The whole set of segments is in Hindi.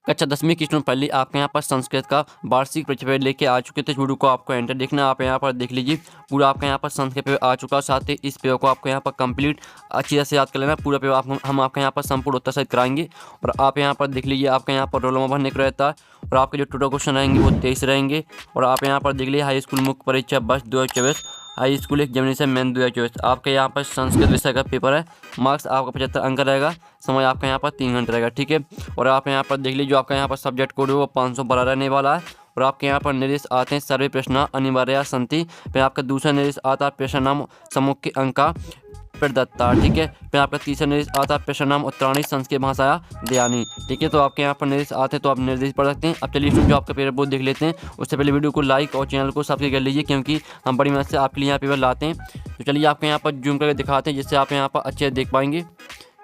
कक्षा 10वीं की स्टूडेंट पहले आपके यहाँ पर संस्कृत का वार्षिक परीक्षा पेपर लेके आ चुके थे। इस वीडियो को आपको एंटर देखना है, आप यहाँ पर देख लीजिए। पूरा आपके यहाँ पर संस्कृत पेपर आ चुका है, साथ ही इस पेपर को आपको यहाँ पर कंप्लीट अच्छी तरह से याद कर लेना। पूरा पेपर हम आपके यहाँ पर संपूर्ण उत्तर सहित कराएंगे। और आप यहाँ पर देख लीजिए, आपके यहाँ पर रोल नंबर भरने को रहता है और आपके जो टोटल क्वेश्चन रहेंगे वो 23 रहेंगे। और आप यहाँ पर देख लीजिए हाई स्कूल मुख्य परीक्षा वर्ष 2024 हाई स्कूल एग्जामिनेशन मेन 2024 आपके यहाँ पर संस्कृत विषय का पेपर है। मार्क्स आपका 75 अंक रहेगा, समय आपका यहाँ पर 3 घंटे रहेगा, ठीक है। और आप यहाँ पर देख लीजिए, जो आपका यहाँ पर सब्जेक्ट कोड है वो 512 रहने वाला है। और आपके यहाँ पर निर्देश आते हैं सर्वे प्रश्न अनिवार्य संति, फिर आपका दूसरा निर्देश आता है प्रश्न नाम समूह के अंक प्रदत्ता, ठीक है। फिर आपका तीसरा निर्देश आता है प्रश्न नाम उत्तराणी संस्कृत भाषाया दयानी, ठीक है। तो आपके यहाँ पर निर्देश आते हैं तो आप निर्देश पढ़ सकते हैं। अब चलिए जो आपका पेपर बोर्ड देख लेते हैं। उससे पहले वीडियो को लाइक और चैनल को सब्सक्राइब कर लीजिए, क्योंकि हम बड़ी मेहनत से आपके लिए यहाँ पेपर लाते हैं। तो चलिए आपके यहाँ पर जूम करके दिखाते हैं, जिससे आप यहाँ पर अच्छे देख पाएंगे।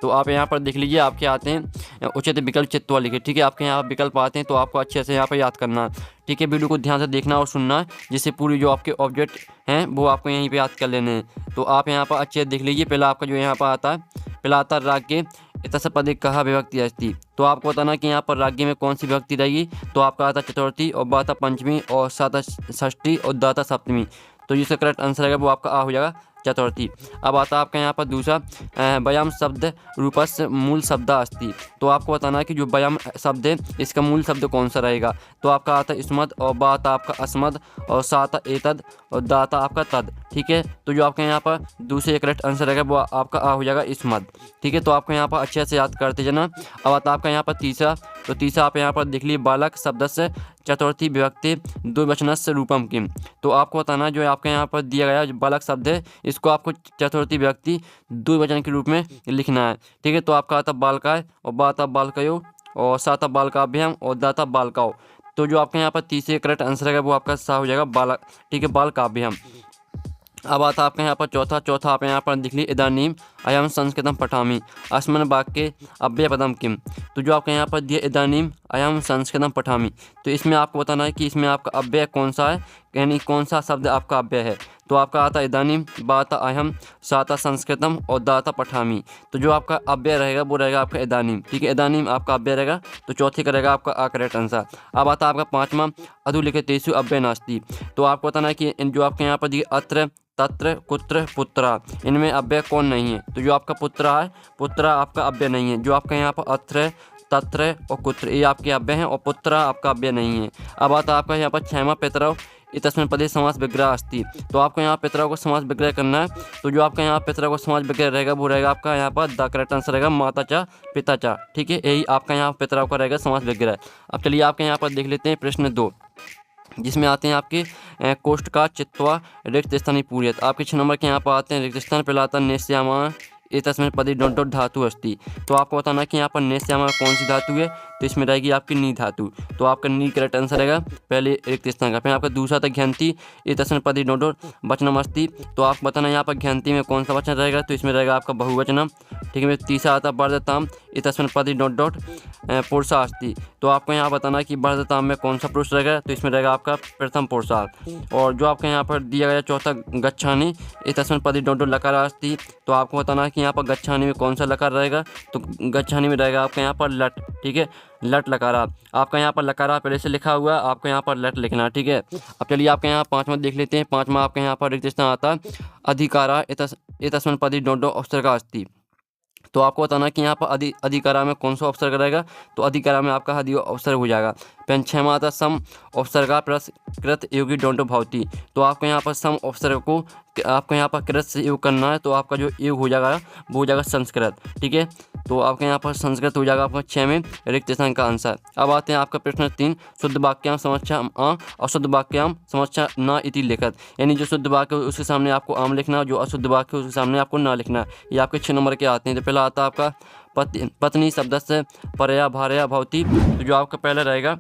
तो आप यहाँ पर देख लीजिए, आपके आते हैं उचित विकल्प चित्वा लिखे, ठीक है। आपके यहाँ विकल्प आते हैं तो आपको अच्छे से यहाँ पर याद करना है, ठीक है। वीडियो को ध्यान से देखना और सुनना है, जिससे पूरी जो आपके ऑब्जेक्ट हैं वो आपको यहीं पे याद कर लेने हैं। तो आप यहाँ पर अच्छे से देख लीजिए। पहला आपका जो यहाँ पर आता है, पहला आता है राज्य इतसपदे कहा विभक्ति अस्ति। तो आपको बताना कि यहाँ पर राज्य में कौन सी विभक्ति रहेगी। तो आपका आता चतुर्थी और बाता पंचमी और साता षष्ठी और दाता सप्तमी। तो जिसका करेक्ट आंसर रहेगा वो आपका आ हो जाएगा चतुर्थी। अब आता है आपका यहाँ पर दूसरा व्यायाम शब्द रूपस्य मूल शब्द अस्ति। तो आपको बताना है कि जो व्यायाम शब्द है इसका मूल शब्द कौन सा रहेगा। तो आपका आता है स्मद और बाता आपका अस्मद और साता एतद और दाता आपका तद, ठीक है। तो जो आपके यहाँ पर दूसरे करेक्ट आंसर रहेगा वो आपका आ हो जाएगा स्मद, ठीक है। तो आपको यहाँ पर अच्छे से याद करते जाना। अब आता है आपका यहाँ पर तीसरा। तो तीसरा आप यहाँ पर देख लीजिए, बालक शब्द से चतुर्थी विभक्ति द्विवचनस्य रूपम किम। तो आपको बताना जो आपके यहाँ पर दिया गया जो बालक शब्द है इसको आपको चतुर्थी विभक्ति द्विवचन के रूप में लिखना है, ठीक है। तो आपका आता बालकाय और बाता बालकयो और साता बालकाभ्याम और दाता बालकाओ। तो जो आपके यहाँ पर तीसरे करेक्ट आंसर है वो आपका सा हो जाएगा बालक, ठीक है, बालकाभ्याम। अब आता आपके यहाँ पर चौथा आप यहाँ पर देख लीजिए, इदानीम अयम संस्कृतम पठामी अस्मिन् वाक्ये अव्ययपदम किम। तो जो आपके यहाँ पर दिया इदानीम अयम संस्कृतम पठामी, तो इसमें आपको बताना है कि इसमें आपका अव्यय कौन सा है, यानी कौन सा शब्द आपका अव्यय है। तो आपका आता इदानीम, बाता अहम, साता संस्कृतम और दाता पठामी। तो जो आपका अव्यय रहेगा वो रहेगा आपका इदानीम, ठीक है। इदानीम आपका अव्यय रहेगा, तो चौथी का रहेगा आपका करेक्ट आंसर। अब आता आपका पाँचवा, अधुलिखितेषु अव्यय नास्ति। तो आपको बताना है कि जो आपके यहाँ पर दिए अत्र तत्र कुत्र पुत्रा, इनमें अव्यय कौन नहीं है। तो जो आपका पुत्रा है, पुत्रा आपका अव्यय नहीं है। जो आपका यहाँ पर अत्र तत्र और कुत्र ये आपके अव्यय हैं और पुत्रा आपका अव्यय नहीं है। अब आता आपका यहाँ पर छठवां, पितरौ इतस्मिन् पदे समास विग्रह अस्ति। तो आपको यहाँ पितरौ को समास विग्रह करना है। तो जो आपका यहाँ पितरौ को समास विग्रह रहेगा वो रहेगा आपका यहाँ पर द करेक्ट आंसर रहेगा माता चा पिता चा, ठीक है। यही आपका यहाँ पितरौ का रहेगा समास विग्रह। अब चलिए आपके यहाँ पर देख लेते हैं प्रश्न 2, जिसमें आते हैं आपके कोष्ठ का चित्वा रिक्त स्थानीय पूर्यत। आपके 6 नंबर के यहाँ पर आते हैं रिक्त स्थान, पहला आता है नेस्यामा तस्मिन् पदे डॉट डॉट धातु अस्ति। तो आपको बताना कि यहाँ पर नेस्यामा कौन सी धातु है। तो इसमें रहेगी आपकी नी धातु। तो आपका नी करेक्ट आंसर रहेगा पहले रिक्त स्थान का। फिर आपका दूसरा था घ्यंती तस्मिन् पदे डॉट डॉट वचनम अस्ति। तो आप बताना यहाँ पर घ्यंती में कौन सा वचन रहेगा। तो इसमें रहेगा आपका बहुवचनम, ठीक है। तीसरा आता वर्धताम तस्मिन् पदे डॉट डॉट पुरुषा अस्ति। तो आपको यहाँ बताना कि वर्धताम में कौन सा पुरुष रहेगा। तो इसमें रहेगा आपका प्रथम पुरुषार्थ। और जो आपके यहाँ पर दिया गया चौथा, गच्छानि तस्मिन् पदे डॉट डॉट लकार अस्ति। तो आपको बताना कि यहाँ पर गच्छानि में कौन सा लकार रहेगा। तो गच्छानि में रहेगा आपका यहाँ पर लट, ठीक है, लट लकारा। आपका यहाँ पर लकारा पहले से लिखा हुआ है, आपको यहाँ पर लट लिखना है, ठीक है। अब चलिए आपके यहाँ पाँचवा देख लेते हैं। पाँचवा आपके यहाँ पर रिक्त स्थान आता है अधिकारा तस्मिन् पदे डॉट डॉट उपसर्गा अस्ति। तो आपको बताना कि यहाँ पर अधिकारा में कौन सा उपसर्ग रहेगा। तो अधिकारा में आपका हदि उपसर्ग हो जाएगा। पेन 6 आता सम उपसर्गा प्लस कृत योगी डोंटो भवती। तो आपको यहाँ पर सम उपसर्ग को आपको यहाँ पर कृत से योग करना है। तो आपका जो योग हो जाएगा वो हो जाएगा संस्कृत, ठीक है। तो आपके यहाँ पर संस्कृत हो जाएगा आपका 6 में रिक्त स्थान का आंसर। अब आते हैं आपका प्रश्न 3, शुद्ध वाक्याम समस्या आ अशुद्ध वाक्याम समस्या न इति लिखत। यानी जो शुद्ध वाक्य उसके सामने आपको आम लिखना, जो अशुद्ध वाक्य उसके सामने आपको ना लिखना। ये आपके 6 नंबर के आते हैं। तो पहला आता है आपका पत्नी शब्द से परया भार्या भवती। तो जो आपका पहला रहेगा,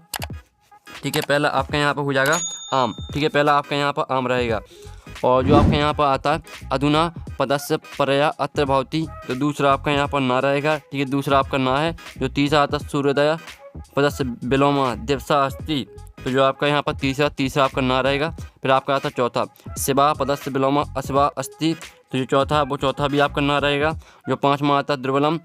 ठीक है, पहला आपका यहाँ पर हो जाएगा आम, ठीक है, पहला आपका यहाँ पर आम रहेगा। और जो आपके यहाँ पर आता है अधुना पदस्य परया अत्र भवती। तो दूसरा आपका यहाँ पर ना रहेगा, ठीक है, दूसरा आपका ना है। जो तीसरा आता है सूर्योदय पदस्य विलोमा दिवसा अस्ति। तो जो आपका यहाँ पर तीसरा आपका ना रहेगा। फिर आपका आता है चौथा शिवा पदस्य विलोमा अशिवा अस्ति। तो जो चौथा है वो चौथा भी आपका ना रहेगा। जो 5वां आता है दुर्बलम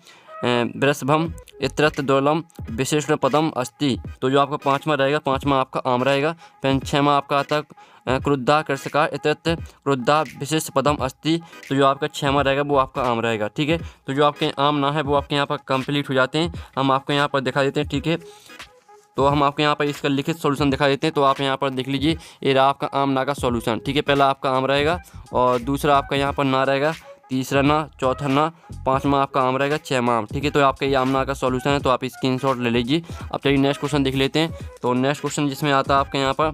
वृषभम इतरत्र दुर्लभम विशेषण पदम अस्ति। तो जो आपका 5वां रहेगा, 5वां आपका आम रहेगा। फिर 6वां आपका आता है क्रुद्धा कृषका इतरत्र क्रुद्धा विशिष्ट पदम अस्ति। तो जो आपका 6वां रहेगा वो आपका आम रहेगा। ठीक है, तो जो आपके आम ना है वो आपके यहाँ पर कंप्लीट हो जाते हैं। हम आपको यहाँ पर दिखा देते हैं। ठीक है, तो हम आपको यहाँ पर इसका लिखित सॉल्यूशन दिखा देते हैं। तो आप यहाँ पर देख लीजिए, ये रहा आपका आम ना का सॉल्यूशन। ठीक है, पहला आपका आम रहेगा और दूसरा आपका यहाँ पर ना रहेगा, तीसरा ना, चौथा ना, 5वां आपका आम रहेगा, 6वां आम। ठीक है, तो आपका ये आम ना का सॉल्यूशन है, तो आप स्क्रीनशॉट ले लीजिए। अब चलिए नेक्स्ट क्वेश्चन देख लेते हैं। तो नेक्स्ट क्वेश्चन जिसमें आता है आपके यहाँ पर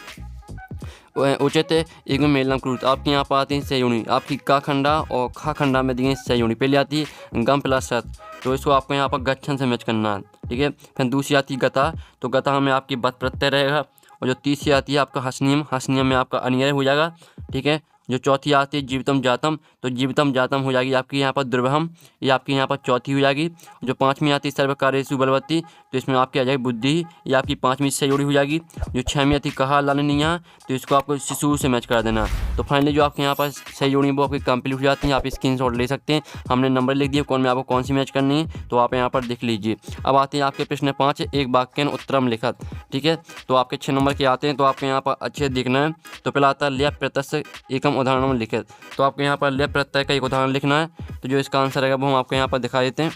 उचित एवं मेलम कृत। आपके यहाँ पर आती है सहयोनी, आपकी का खंडा और खा खंडा में दी सहयोनी। पहले आती है गम प्लस सत, तो इसको आपको यहाँ पर गच्छन से मैच करना है। ठीक है, फिर दूसरी आती है गता, तो गता में आपकी बत प्रत्यय रहेगा। और जो तीसरी आती है आपका हसनियम, हसनियम में आपका अनियर हो जाएगा। ठीक है, जो चौथी आती है जीवितम जातम, तो जीवितम जातम हो जाएगी आपकी यहाँ पर दुर्वहम, ये आपकी यहाँ पर चौथी हो जाएगी। जो 5वीं आती है सर्वकार्येषु बलवती, तो इसमें आपकी आ जाएगी बुद्धि, ये आपकी 5वीं से जुड़ी हो जाएगी। जो 6वीं आती है कहा लालनीय, तो इसको आपको शिशु से मैच कर देना। तो फाइनली जो आपके यहाँ पर सही जोड़ी वो आपकी कंप्लीट हो जाती है। आप स्क्रीनशॉट ले सकते हैं, हमने नंबर लिख दिया कौन में आपको कौन सी मैच करनी है, तो आप यहाँ पर देख लीजिए। अब आते हैं आपके प्रश्न 5, एक वाक्य उत्तरम लिखत। ठीक है, तो आपके 6 नंबर के आते हैं, तो आपको यहाँ पर अच्छे देखना है। तो पहला आता है ल्यप प्रत्यय एकम उदाहरण लिखित, तो आपको यहाँ पर ल्यप प्रत्यय का एक उदाहरण लिखना है। तो जो इसका आंसर रहेगा वो हम आपको यहाँ पर दिखा देते हैं।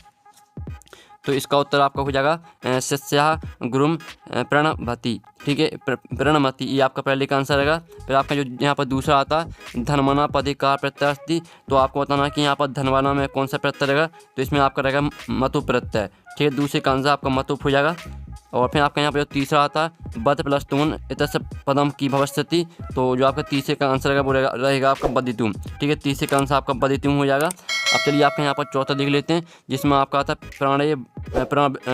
तो इसका उत्तर आपका हो जाएगा शिष्या गुरुम प्रणभति। ठीक है, प्रणमति, ये आपका पहले का आंसर रहेगा। फिर आपका जो यहाँ पर दूसरा आता है धनमना पदिकार प्रत्यय अस्ति, तो आपको बताना कि यहाँ पर धनवाना में कौन सा प्रत्यय रहेगा, तो इसमें आपका रहेगा मतु प्रत्यय। ठीक है, दूसरे का आंसर आपका मतुप हो जाएगा। और फिर आपका यहाँ पर जो तीसरा आता है बद प्लस तुन इतस्य पदम की भविष्यति, तो जो आपका तीसरे का आंसर रहेगा वो रहेगा आपका बदितुम। ठीक है, तीसरे का आंसर आपका बदितुम हो जाएगा। अब चलिए आपके यहाँ पर चौथा देख लेते हैं, जिसमें आपका आता है प्राणय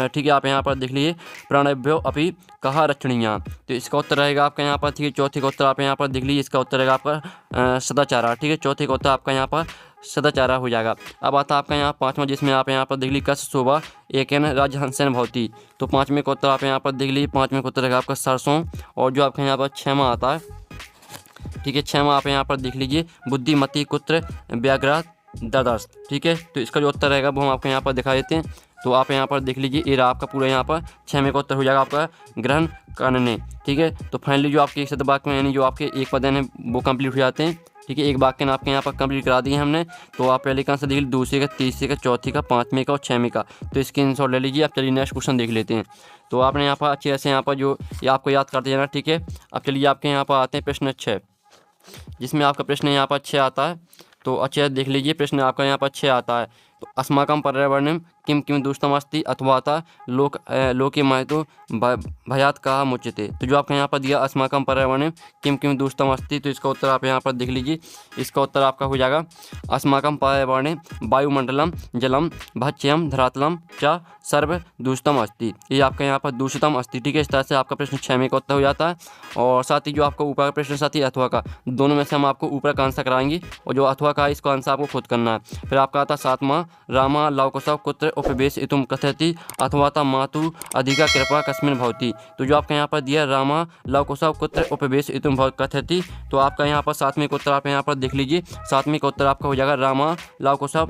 ठीक है, आप यहाँ पर देख लीजिए प्राणभ्यो अपि कहा रक्षणीय, तो इसका उत्तर रहेगा आपका यहाँ पर। ठीक है, चौथे का उत्तर आप यहाँ पर देख लीजिए, इसका उत्तर रहेगा आपका सदाचारा। ठीक है, चौथे का उत्तर आपका यहाँ पर सदाचारा हो जाएगा। अब आता है आपका यहाँ 5वां, जिसमें आप यहाँ पर देख लीजिए कस शोभा एक राजहंसन भवती, तो 5वें का उत्तर आप यहाँ पर देख लीजिए, 5वें का उत्तर रहेगा आपका सरसों। और जो आपके यहाँ पर 6वां आता है, ठीक है, 6वां आप यहाँ पर देख लीजिए बुद्धिमती कुत्र व्याघ्र ददर्श। ठीक है, तो इसका जो उत्तर रहेगा वो हम आपको यहाँ पर दिखा देते हैं। तो आप यहाँ पर देख लीजिए, ये रहा आपका पूरा यहाँ पर 6वें का उत्तर हो जाएगा आपका ग्रहण करने। ठीक है, तो फाइनली जो आपके शब्द वाक्य में यानी जो आपके एक पदन है वो कंप्लीट हो जाते हैं। ठीक है, एक वाक्य आपके यहाँ पर कंप्लीट करा दिए हमने। तो आप पहले का आंसर देख लीजिए, दूसरे का, तीसरे का, चौथे का, 5वें का और 6वें का। तो स्क्रीनशॉट ले लीजिए। अब चलिए नेक्स्ट क्वेश्चन देख लेते हैं। तो आपने यहाँ पर अच्छे से यहाँ पर जो ये आपको याद करते जाना। ठीक है, अब चलिए आपके यहाँ पर आते हैं प्रश्न 6, जिसमें आपका प्रश्न यहाँ पर 6 आता है। तो अच्छे देख लीजिए, प्रश्न आपका यहाँ पर 6 आता है। तो अस्माकं पर्यावरणं किं किं दूषितम् अस्ति अथवा लोके महतो भयात् कहा मुच्यते। तो जो आपका यहाँ पर दिया अस्माकं पर्यावरणं किं किं दूषितम् अस्ति, तो इसका उत्तर आप यहाँ पर देख लीजिए। इसका उत्तर आपका हो जाएगा अस्माकं पर्यावरणे वायुमंडलम जलम भक्ष्यम धरातलम च सर्व दूषितम अस्ति, ये आपका यहाँ पर दूषितम अस्ति। ठीक है, इस तरह से आपका प्रश्न 6 का उत्तर हो जाता है। और साथ ही जो आपका ऊपर का प्रश्न साथ ही अथवा का, दोनों में से हम आपको ऊपर का आंसर कराएंगे, और जो अथवा का इसका आंसर आपको खुद करना है। फिर आपका आता 7वां रामा लवकुशः कुत्र उपवेश इतुम कथयति अथवा ता मातु अधिका कृपा कस्मिन् भवति। तो जो आपका यहाँ पर दिया रामा लवकुशः कुत्र उपवेश इतुम कथयति, तो आपका यहाँ पर 7वें का उत्तर आप यहाँ पर देख लीजिए। 7वें का उत्तर आपका हो जाएगा रामा लवकुशः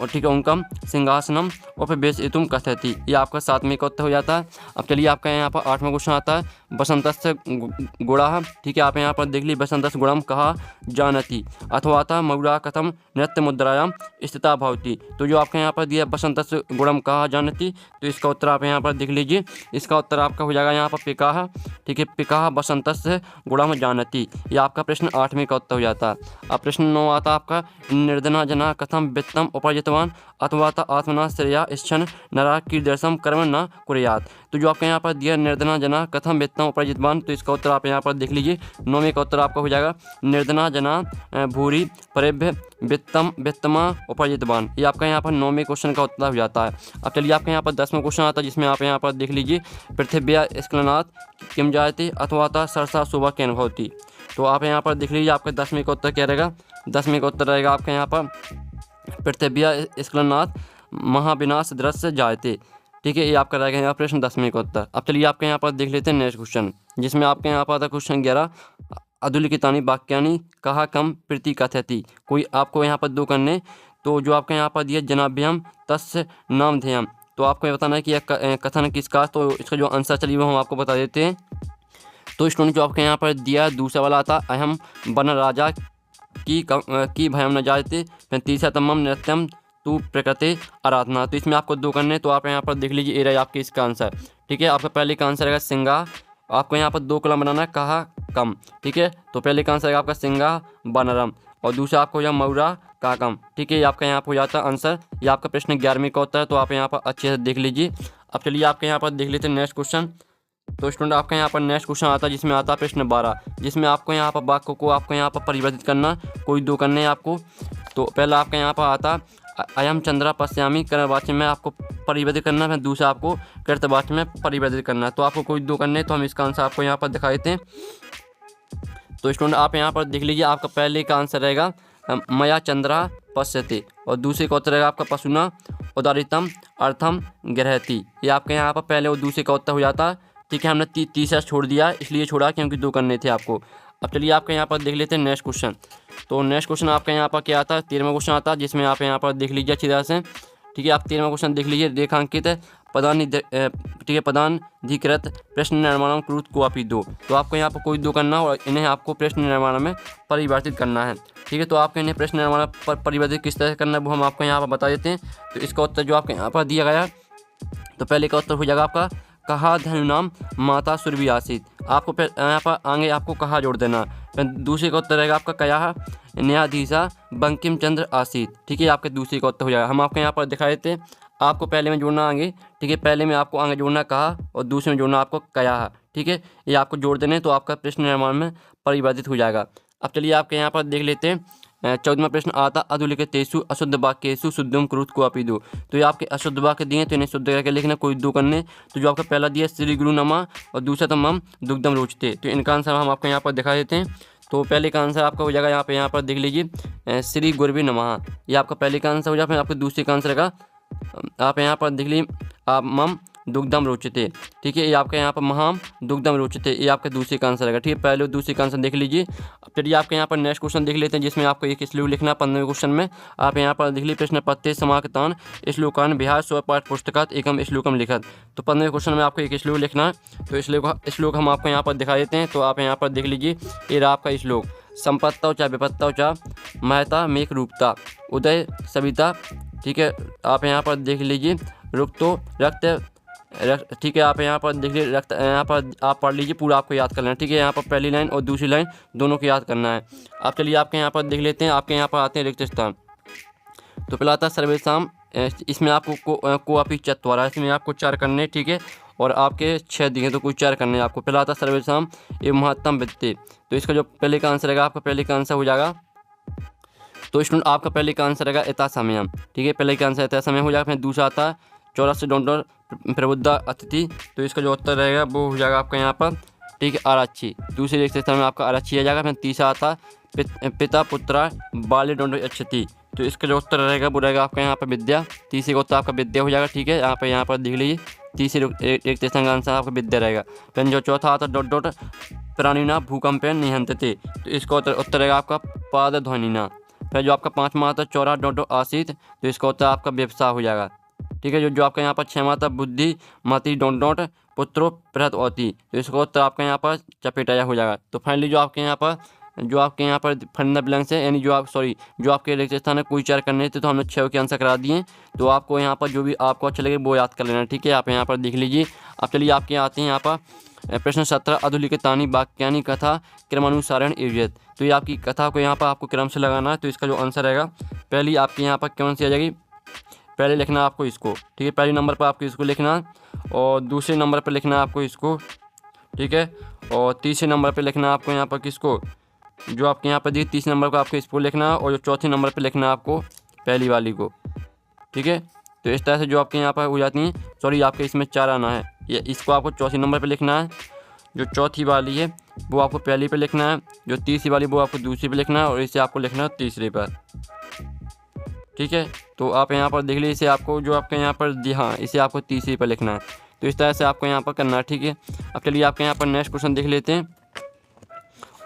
और ठीक है उनकम सिंहासनम उपवेश इतुम कथयति, ये आपका 7वें का उत्तर हो जाता है। अब चलिए आपका यहाँ पर 8वां क्वेश्चन आता है बसंतस्य गुणः। ठीक है, आप यहाँ पर देख लीजिए बसंतस्य गुणम कहा जानति अथवा था मौरा कथम नृत्य मुद्रायाम स्थिता भवति। तो जो आपका यहाँ पर दिया बसंतस्य गुणम कहा जानति, तो इसका उत्तर आप यहाँ पर देख लीजिए। इसका उत्तर आपका हो जाएगा यहाँ पर पिकाह। ठीक है, पिकाह बसंतस्य गुणम जानति, ये आपका प्रश्न 8वें का उत्तर हो जाता है। अब प्रश्न 9 आता है आपका निर्धना जना कथम वित्तम उपार्जितवान अथवा ता आत्मना श्रेया इच्छन नरा कीदर्शम कर्म न कुर्यात्। तो जो आपका यहाँ पर दिया निर्धना जना कथम वित्तम उपार्जितवान, तो इसका उत्तर आप यहाँ पर देख लीजिए। 9वें का उत्तर आपका हो जाएगा निर्धना जना भूरी परेभ्य वित्तम वित्तमा उपार्जितवान, ये आपका यहाँ पर 9वें क्वेश्चन का उत्तर हो जाता है। अब चलिए आपके यहाँ पर 10वां क्वेश्चन आता है, जिसमें आप यहाँ पर देख लीजिए पृथिव्या स्खलनात् किम जायते अथवा ता सरसा शोभा केन भवति। तो आप यहाँ पर देख लीजिए आपका 10वें का उत्तर क्या रहेगा। 10वें का उत्तर रहेगा आपका यहाँ पर पृथिव्या स्खलनात् महाविनाश दृश्य जायते। ठीक है, ये आपका रहेगा यहाँ प्रश्न 10वें का उत्तर। अब चलिए आपके यहाँ पर देख लेते हैं नेक्स्ट क्वेश्चन, जिसमें आपके यहाँ पर आता क्वेश्चन 11 अधुलिखितानि वाक्यानि कहा कम प्रीति कथयति। कोई आपको यहाँ पर 2 करने, तो जो आपके यहाँ पर दिया जनाभ्याम तस्य नामधेयम, तो आपको ये बताना है कि यह कथन किसका। तो इसका जो आंसर चलिए वो हम आपको बता देते हैं। तो स्टूडेंट जो आपके यहाँ पर दिया दूसरा वाला आता अहम वन राजा की भयम न जायते, फिर तीसरा तमम नृत्यम तू प्रकृति आराधना। तो इसमें आपको 2 करने, तो आप यहाँ पर देख लीजिए, ये रहा आपके इसका आंसर। ठीक है, आपका पहले का आंसर रहेगा सिंगा। आपको यहाँ पर 2 कलम बनाना है, कहा कम। ठीक है, तो पहले का आंसर रहेगा आपका सिंगा बनरम, और दूसरा आपको हो जाए मऊरा का कम। ठीक है, ये आपका यहाँ पर हो जाता है आंसर। ये आपका प्रश्न 11वीं का होता है, तो आप यहाँ पर अच्छे से देख लीजिए। अब चलिए आपके यहाँ पर देख लेते हैं नेक्स्ट क्वेश्चन। तो स्टूडेंट आपका यहाँ पर नेक्स्ट क्वेश्चन आता है जिसमें आता है प्रश्न 12, जिसमें आपको यहाँ पर वाक्य को आपको यहाँ पर परिवर्तित करना, कोई 2 करने हैं आपको। तो पहला आपका यहाँ पर आता अयम चंद्रा पश्यामी कर्तवाच्य में आपको परिवर्तित करना है, दूसरा आपको कर्तवाच्य में परिवर्तित करना है। तो आपको कोई 2 करने, तो हम इसका आंसर आपको यहाँ पर दिखा देते हैं। तो स्टूडेंट आप यहाँ पर देख लीजिए, आपका पहले का आंसर रहेगा मया चंद्रा पश्यते, और दूसरे का उत्तर रहेगा आपका पशुना उदारितम अर्थम ग्रहति। ये आपके यहाँ पर पहले और दूसरे का उत्तर हो जाता है। ठीक है, हमने तीसरा छोड़ दिया, इसलिए छोड़ा क्योंकि 2 करने थे आपको। अब चलिए आपके यहाँ पर देख लेते हैं नेक्स्ट क्वेश्चन। तो नेक्स्ट क्वेश्चन आपके यहाँ पर क्या आता है, 13वां क्वेश्चन आता है, जिसमें आप यहाँ पर देख लीजिए अच्छी तरह से। ठीक है, आप 13वां क्वेश्चन देख लीजिए, रेखांकित ठीक है पदाधिकृत प्रश्न निर्माण कृत को आप ही 2। तो आपको यहाँ पर कोई 2 करना और इन्हें आपको प्रश्न निर्माण में परिवर्तित करना है। ठीक है, तो आपको इन्हें प्रश्न निर्माण पर परिवर्तित किस तरह से करना है वो हम आपको यहाँ पर बता देते हैं। तो इसका उत्तर जो आपके यहाँ पर दिया गया, तो पहले का उत्तर हो जाएगा आपका कहा धनुनाम माता सुरभि आसित। आपको फिर यहाँ पर आगे आपको कहा जोड़ देना। फिर दूसरे का उत्तर रहेगा आपका कया न्यायाधीशा बंकिम चंद्र आसित। ठीक है, आपके दूसरे का उत्तर हो जाएगा। हम आपको यहाँ पर दिखा देते हैं, आपको पहले में जोड़ना आगे। ठीक है, पहले में आपको आगे जोड़ना कहा और दूसरे में जोड़ना आपको कया। ठीक है, ये आपको जोड़ देने, तो आपका प्रश्न निर्माण में परिवर्तित हो जाएगा। अब चलिए आपके यहाँ पर देख लेते हैं 14वां प्रश्न आता अधुलिखितेषु अशुद्ध वाक्येषु शुद्धम कुरुत को अपि 2। तो ये आपके अशुद्ध वाक्य दिए, तो इन्हें शुद्ध करके लिखना, कोई 2 करने। तो जो आपका पहला दिया श्री गुरु नमा और दूसरा तमम दुग्धम रोचते, तो इनका आंसर हम आपको यहाँ पर दिखा देते हैं। तो पहले का आंसर आपका हो जाएगा यहाँ पर देख लीजिए श्री गुरवे नमः, ये आपका पहले का आंसर हो जाएगा। फिर आपके दूसरे का आंसर रहेगा आप यहाँ पर देख लीजिए आप मम दुग्धम रोचते। ठीक है, ये आपका यहाँ पर महाम दुग्धम रोचते, ये आपके दूसरे का आंसर रहेगा। ठीक है, पहले और दूसरे का आंसर देख लीजिए। अब चलिए आपके यहाँ पर नेक्स्ट क्वेश्चन देख लेते हैं, जिसमें आपको एक श्लोक लिखना 15वें क्वेश्चन में। आप यहाँ पर देख लीजिए प्रश्न पत्ते समाकतान श्लोकान बिहार स्वपाठ पुस्तकात एकम श्लोकम लिखत। तो 15वें क्वेश्चन में आपको एक श्लोक लिखना है, तो श्लोक हम आपको यहाँ पर दिखा देते हैं। तो आप यहाँ पर देख लीजिए, ये रहा आपका श्लोक। संपत्ता चा विपत्ता चा महता मेक रूपता उदय सविता। ठीक है, आप यहाँ पर देख लीजिए रुक्तो रक्त। ठीक है, आप यहाँ पर देखिए रक्त, यहाँ पर आप पढ़ लीजिए, पूरा आपको याद करना है। ठीक है, यहाँ पर पहली लाइन और दूसरी लाइन दोनों को याद करना है। आप चलिए आपके यहाँ पर देख लेते हैं, आपके यहाँ पर आते हैं रिक्त स्थान। तो पहला आता है सर्वेशाम, इसमें आपको को अपि चत्वारा, इसमें आपको 4 करने। ठीक है, और आपके 6 दिए, तो कुछ 4 करने आपको। पहला आता है सर्वेशाम ये महत्तम वित्ते, तो इसका जो पहले का आंसर रहेगा, आपका पहले का आंसर हो जाएगा। तो स्टूडेंट आपका पहले का आंसर रहेगा यथा समयम। ठीक है, पहले का आंसर यथा समय हो जाएगा। फिर दूसरा आता है 84 डॉलर प्रबुद्धा अतिथि, तो इसका जो उत्तर रहेगा वो हो जाएगा आपका यहाँ पर। ठीक है, आरक्षी, दूसरे एक स्थान में आपका आरक्षी आ जाएगा। फिर तीसरा आता पिता पुत्रा बाल्य डोंड अच्छति, तो इसका जो उत्तर रहेगा वो रहेगा आपका यहाँ पर विद्या। तीसरे का उत्तर आपका विद्या हो जाएगा। ठीक है, यहाँ पर देख लीजिए, तीसरे एक स्थान का आंसर आपका विद्या रहेगा। फिर जो चौथा आता डॉट प्राणीना भूकंपेन निहंतते, तो इसका उत्तर रहेगा आपका पाद ध्वनिना। फिर जो आपका 5वां आता चौरा डॉट आसित, तो इसका उत्तर आपका व्यवसाय हो जाएगा। ठीक है, जो आपका यहाँ पर 6वां आता बुद्धि मति डॉट पुत्रो प्रहत होती, तो इसका उत्तर आपका यहाँ पर चपेटाया हो जाएगा। तो फाइनली जो आपके यहाँ पर फंडा ब्लैंक है, यानी जो आपके रिक्त स्थान है कोई 4 करने थे, तो हमने 6 के आंसर करा दिए। तो आपको यहाँ पर जो भी आपको अच्छा लगे वो याद कर लेना। ठीक है, आप यहाँ पर देख लीजिए। अब चलिए आपके आते हैं यहाँ पर प्रश्न 17 अधुलिखितानि वाक्यानि कथा क्रमानुसारण युज्यत। तो ये आपकी कथा को यहाँ पर आपको क्रम से लगाना है। तो इसका जो आंसर रहेगा, पहली आपके यहाँ पर कौन सी आ जाएगी, पहले लिखना आपको इसको। ठीक है, पहले नंबर पर आपको इसको लिखना, और दूसरे नंबर पर लिखना आपको इसको। ठीक है, और तीसरे नंबर पर लिखना आपको यहाँ पर किसको, जो आपके यहाँ पर दी तीसरे नंबर को आपको इसको लिखना, और जो चौथे नंबर पर लिखना आपको पहली वाली को। ठीक है, तो इस तरह से जो आपके यहाँ पर हो जाती हैं। सॉरी, आपके इसमें 4 आना है, या इसको आपको चौथे नंबर पर लिखना है, जो चौथी वाली है वो आपको पहली पे लिखना है, जो तीसरी वाली वो आपको दूसरी पे लिखना है, और इसे आपको लिखना है तीसरे पर। ठीक है, तो आप यहाँ पर देख लीजिए, इसे आपको जो आपके यहाँ पर दी, हाँ, इसे आपको तीसरी पर लिखना है। तो इस तरह से आपको यहाँ पर करना है। ठीक है, अब चलिए आपके यहाँ पर नेक्स्ट क्वेश्चन देख लेते हैं,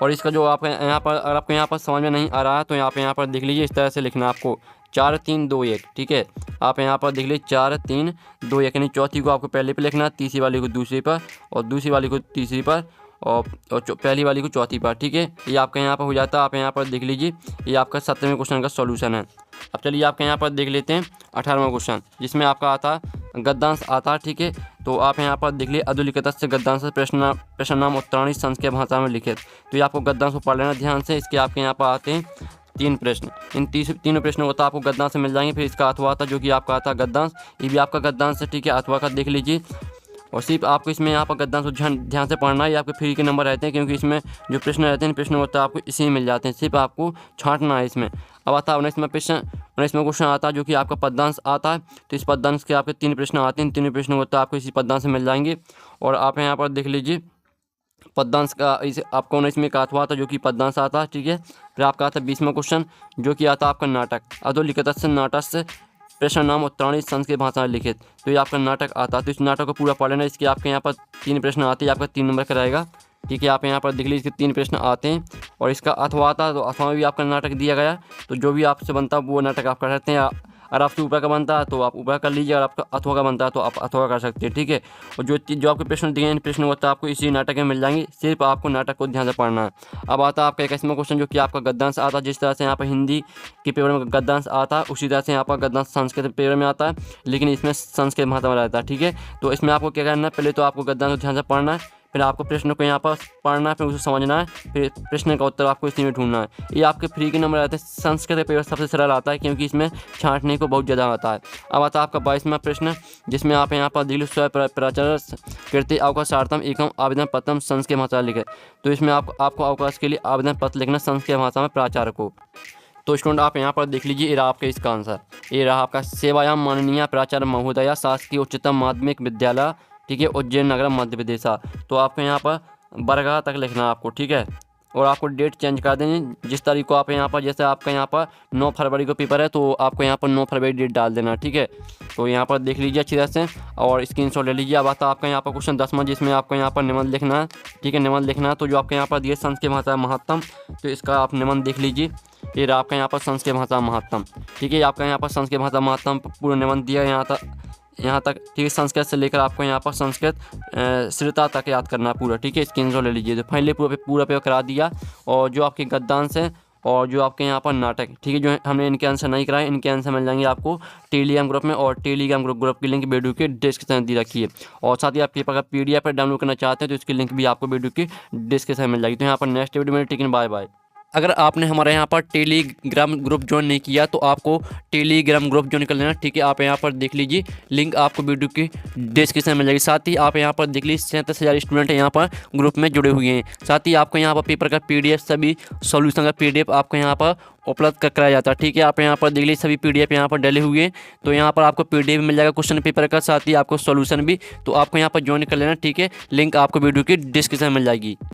और इसका जो आप यहाँ पर अगर आपको यहाँ पर समझ में नहीं आ रहा है तो आप यहाँ पर देख लीजिए, इस तरह से लिखना आपको 4 3 2 1, ठीक है। आप यहाँ पर देख लीजिए 4 3 2 1, यानी चौथी को आपको पहले पे लिखना है, तीसरी वाली को दूसरी पर, और दूसरी वाली को तीसरी पर, और पहली वाली को चौथी पर, ठीक है। ये आपका यहाँ पर हो जाता है। आप यहाँ पर देख लीजिए, ये आपका 17वें क्वेश्चन का सॉल्यूशन है। अब चलिए आपके यहाँ पर देख लेते हैं 18वां क्वेश्चन, जिसमें आपका आता है गद्यांश आता है, ठीक है। तो आप यहाँ पर देख लीजिए, अधोलिखित प्रश्न नाम उत्तराणी संस्कृत भाषा में लिखित। तो ये आपको गद्यांश को पढ़ लेना ध्यान से। इसके आपके यहाँ पर आते हैं 3 प्रश्न। इन तीनों प्रश्नों को तो आपको गद्यांश से मिल जाएंगे। फिर इसका अथवा आता जो कि आपका आता है गद्यांश, ये भी आपका गद्यांश है, ठीक है। अथवा का देख लीजिए, और सिर्फ आपको इसमें यहाँ पर गद्यांश को ध्यान से पढ़ना है। ये आपके फ्री के नंबर रहते हैं, क्योंकि इसमें जो प्रश्न रहते हैं प्रश्न होता है आपको इसी में मिल जाते हैं, सिर्फ आपको छांटना है इसमें। अब आता है 19वां क्वेश्चन आता है जो कि आपका पद्यांश आता है। तो इस पद्यांश के आपके 3 प्रश्न आते हैं। इन तीनों प्रश्नों को आपको इसी पद्यांश से मिल जाएंगे। और आप यहाँ पर देख लीजिए पद्यांश का इसे आपको 19वें का अथवा आता जो कि पद्यांश आता है, ठीक है। फिर आपका आता है 20वां क्वेश्चन जो कि आता है आपका नाटक। अधोलिखित नाटक से प्रश्न नाम उत्तराणी संस्कृत भाषा में लिखित। तो ये आपका नाटक आता है। तो इस नाटक को पूरा पढ़ लेना। इसके आपके यहाँ पर 3 प्रश्न आते हैं, आपका 3 नंबर का रहेगा, ठीक है। आप यहाँ पर देख लीजिए, इसके 3 प्रश्न आते हैं। और इसका अथवा आता है, तो अथवा में भी आपका नाटक दिया गया। तो जो भी आपसे बनता है वो नाटक आप कर सकते हैं। अगर आपसे ऊपर का बनता है तो आप ऊपर कर लीजिए, अगर आपका अथवा का बनता है तो आप अथवा कर सकते हैं, ठीक है। और जो आपके प्रश्न दिए हैं, इन प्रश्नों को तो आपको इसी नाटक में मिल जाएंगे, सिर्फ आपको नाटक को ध्यान से पढ़ना है। अब आता है आपका 21वां क्वेश्चन जो कि आपका गद्यांश आता है। जिस तरह से यहाँ पर हिंदी के पेपर में गद्यांश आता है, उसी तरह से यहाँ पर गद्यांश संस्कृत पेपर में आता है, लेकिन इसमें संस्कृत भाषा में रहता है, ठीक है। तो इसमें आपको क्या करना है, पहले तो आपको गद्यांश को ध्यान से पढ़ना है, फिर आपको प्रश्न को यहाँ पर पढ़ना है, फिर उसे समझना है, फिर प्रश्न का उत्तर आपको इसी में ढूंढना है। ये आपके फ्री के नंबर रहते हैं। संस्कृत पेपर सबसे सरल आता है, क्योंकि इसमें छांटने को बहुत ज़्यादा आता है। अब आता है आपका 22वां प्रश्न, जिसमें आप यहाँ पर दिल प्राचार्य कृति अवकाशार्थम एकम आवेदन पत्रम संस्कृत भाषा लिखे। तो इसमें आपको अवकाश के लिए आवेदन पत्र लिखना संस्कृत भाषा में प्राचार्य को। तो स्टूडेंट आप यहाँ पर देख लीजिए, ये रहा आपका इसका आंसर। ये रहा आपका सेवायाम माननीय प्राचार्य महोदया शासकीय उच्चतम माध्यमिक विद्यालय, ठीक है, उज्जैन नगर मध्य प्रदेश। तो आपको यहाँ पर बरगाह तक लिखना है आपको, ठीक है। और आपको डेट चेंज कर देंगे, जिस तारीख को आप यहाँ पर, जैसे आपका यहाँ पर 9 फरवरी को पेपर है, तो आपको यहाँ पर 9 फरवरी डेट डाल देना, ठीक है। तो यहाँ पर देख लीजिए अच्छी तरह से और स्क्रीनशॉट ले लीजिए। अब आता है आपका यहाँ पर क्वेश्चन 10वां, जिसमें आपको यहाँ पर निबंध लिखना है, ठीक है, निबंध लिखना है। तो जो आपके यहाँ पर दिए संस्कृत भाषा महत्तम, तो इसका आप निबंध देख लीजिए। ये आपका यहाँ पर संस्कृत भाषा महत्तम, ठीक है। आपका यहाँ पर संस्कृत भाषा महत्तम पूरा निबंध दिया यहाँ तक, ठीक है। संस्कृत से लेकर आपको यहाँ पर संस्कृत श्रीता तक याद करना पूरा, ठीक है। स्क्रीनशॉट ले लीजिए। तो फाइनली पूरा पेपर करा दिया। और जो आपके गद्यांश है और जो आपके यहाँ पर नाटक, ठीक है, जो हमने इनके आंसर नहीं कराए, इनके आंसर मिल जाएंगे आपको टेलीग्राम ग्रुप में। और टेलीग्राम ग्रुप की लिंक वीडियो के डिस्क्रिप्शन दी रखी है। और साथ ही आप पेपर का PDF पर डाउनलोड करना चाहते हैं तो इसकी लिंक भी आपको वीडियो की डिस्क्रिप्शन में मिल जाएगी। तो यहाँ पर नेक्स्ट वीडियो में, ठीक है, बाय बाय। अगर आपने हमारे यहाँ पर टेलीग्राम ग्रुप ज्वाइन नहीं किया तो आपको टेलीग्राम ग्रुप ज्वाइन कर लेना, ठीक है। आप यहाँ पर देख लीजिए, लिंक आपको वीडियो की डिस्क्रिप्शन में मिल जाएगी। साथ ही आप यहाँ पर देख लीजिए 37,000 स्टूडेंट यहाँ पर ग्रुप में जुड़े हुए हैं। साथ ही आपको यहाँ पर पेपर का PDF, सभी सॉल्यूशन का PDF आपको यहाँ पर उपलब्ध कराया जाता है, ठीक है। आप यहाँ पर देख लीजिए सभी PDF यहाँ पर डले हुए हैं। तो यहाँ पर आपको PDF मिल जाएगा क्वेश्चन पेपर का, साथ ही आपको सॉल्यूशन भी। तो आपको यहाँ पर ज्वाइन कर लेना, ठीक है। लिंक आपको वीडियो की डिस्क्रिप्शन में मिल जाएगी।